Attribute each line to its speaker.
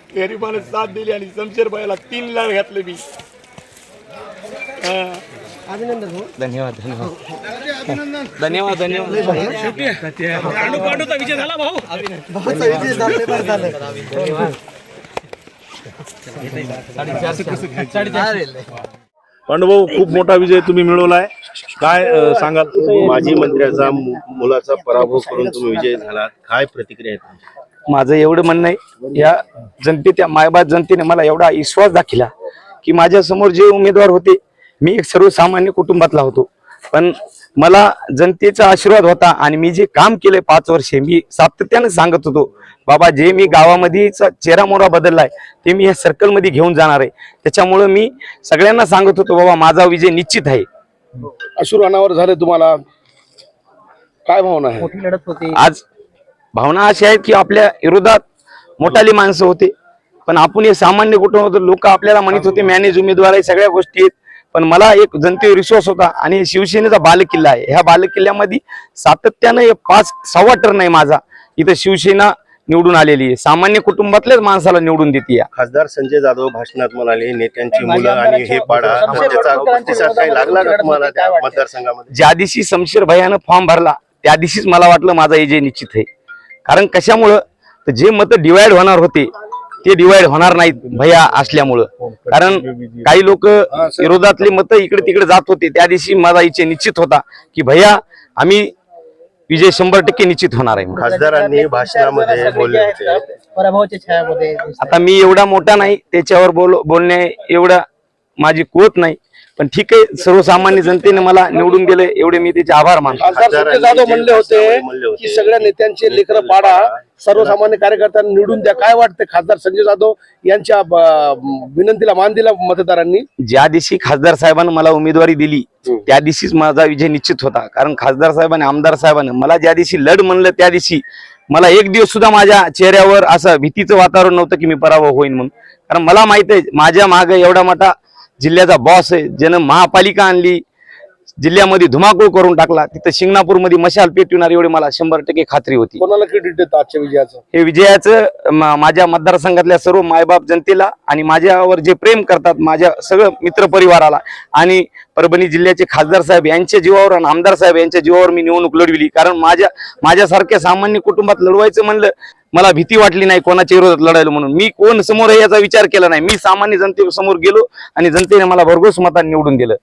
Speaker 1: गरिबाने साथ दिली आणि शमशेरबाईला 3 लाख घातले मी.
Speaker 2: अभिनंदन हो.
Speaker 3: धन्यवाद धन्यवाद धन्यवाद
Speaker 2: विजय झाला भाऊ. भाऊचा विजय झाला.
Speaker 4: पांडुभाऊ, खूप मोठा विजय तुम्ही मिळवलाय, काय सांगाल?
Speaker 5: माजी मंत्र्याचा मुलाचा पराभव करून तुम्ही विजय झालात, काय प्रतिक्रिया आहे तुमची?
Speaker 3: माझं एवढं म्हणणं आहे, या जनतेच्या मायबाप जनतेने मला एवढा विश्वास दाखविला की माझ्या समोर जे उमेदवार होते, मी एक सर्वसामान्य कुटुंबातला होतो, पण मला जनतेचा आशीर्वाद होता आणि मी जे काम केले 5 वर्षे, मी सातत्याने सांगत होतो बाबा, जे मी गावामध्ये चेहरा मोहरा बदललाय ते मी या सर्कल मध्ये घेऊन जाणार आहे. त्याच्यामुळे मी सगळ्यांना सांगत होतो बाबा, माझा विजय निश्चित आहे.
Speaker 4: अश्रू अनावर झाले तुम्हाला, काय भावना आहे?
Speaker 2: मोठी लढत होती.
Speaker 3: आज भावना अशी आहेत की आपल्या विरोधात मोठाली माणसं होते, पण आपण हे सामान्य कुटुंब होतो. लोक आपल्याला म्हणत होते मॅनेज उमेदवार आहे, सगळ्या गोष्टी आहेत, पण मला एक जनतेवर विश्वास होता आणि शिवसेनेचा बालेकिल्ला आहे. ह्या बालेकिल्ल्यामध्ये सातत्यानं 5-6 टर्न आहे माझा, इथं शिवसेना निवडून आलेली आहे. सामान्य कुटुंबातल्याच माणसाला निवडून देते.
Speaker 5: खासदार संजय जाधव भाषणात म्हणाले नेत्यांची मुलं आणि हे पाडा, त्याचा प्रतिसाद काही लागला का तुम्हाला त्या मतदारसंघामध्ये?
Speaker 3: ज्या दिवशी शमशेर भैयानं फॉर्म भरला त्या दिवशीच मला वाटलं माझा विजय निश्चित आहे. कारण कशामुळं, तर जे मत डिवाइड होणार होते ते डिवाइड होणार नाहीत भैया असल्यामुळं. कारण काही लोक विरोधातले मत इकडे तिकडे जात होते, त्या दिवशी माझा विजय निश्चित होता की भैया आम्ही विजय 100% निश्चित होणार आहे.
Speaker 5: खासदारांनी भाषणामध्ये बोलले होते,
Speaker 2: पराभवाच्या छायामध्ये.
Speaker 3: आता मी एवढा मोठा नाही, त्याच्यावर बोलणे एवढा माझी कुवत नाही, पण ठीक आहे, सर्वसामान्य जनतेने मला निवडून दिले, एवढे मी त्याचे आभार मानतो.
Speaker 4: खासदार संजय जाधव म्हणले होते की सगळ्या नेत्यांचे लेकरं पाडा, सर्वसामान्य कार्यकर्त्यांना निवडून द्या. काय वाटतं, खासदार संजय जाधव यांच्या विनंतीला मान दिला मतदारांनी?
Speaker 3: ज्या दिवशी खासदार साहेबांनी मला उमेदवारी दिली त्या दिवशीच माझा विजय निश्चित होता. कारण खासदार साहेबांनी, आमदार साहेबांनी मला ज्या दिवशी लढ म्हणलं त्या दिवशी मला एक दिवस सुद्धा माझ्या चेहऱ्यावर असं भीतीचं वातावरण नव्हतं की मी पराभव होईन म्हणून. कारण मला माहित आहे माझ्या मागे एवढा मोठा जिल्ह्याचा बॉस आहे, ज्यानं महापालिका आणली, जिल्ह्यामध्ये धुमाकूळ करून टाकला, तिथं शिंगणापूरमध्ये मशाल पेटविणार एवढी मला 100% खात्री होती.
Speaker 4: कोणाला क्रेडिट देतं आजच्या विजयाचं?
Speaker 3: हे विजयाचं माझ्या मतदारसंघातल्या सर्व मायबाप जनतेला आणि माझ्यावर जे प्रेम करतात, माझ्या सगळं मित्र परिवाराला आणि परभणी जिल्ह्याचे खासदार साहेब यांच्या जीवावर आणि आमदार साहेब यांच्या जीवावर मी निवडणूक लढविली. कारण माझ्यासारख्या सामान्य कुटुंबात लढवायचं म्हणलं, मला भीती वाटली नाही कोणाच्या विरोधात लढायला म्हणून. मी कोण समोर आहे याचा विचार केला नाही, मी सामान्य जनतेसमोर गेलो आणि जनतेने मला भरघोस मतांनी निवडून दिलं.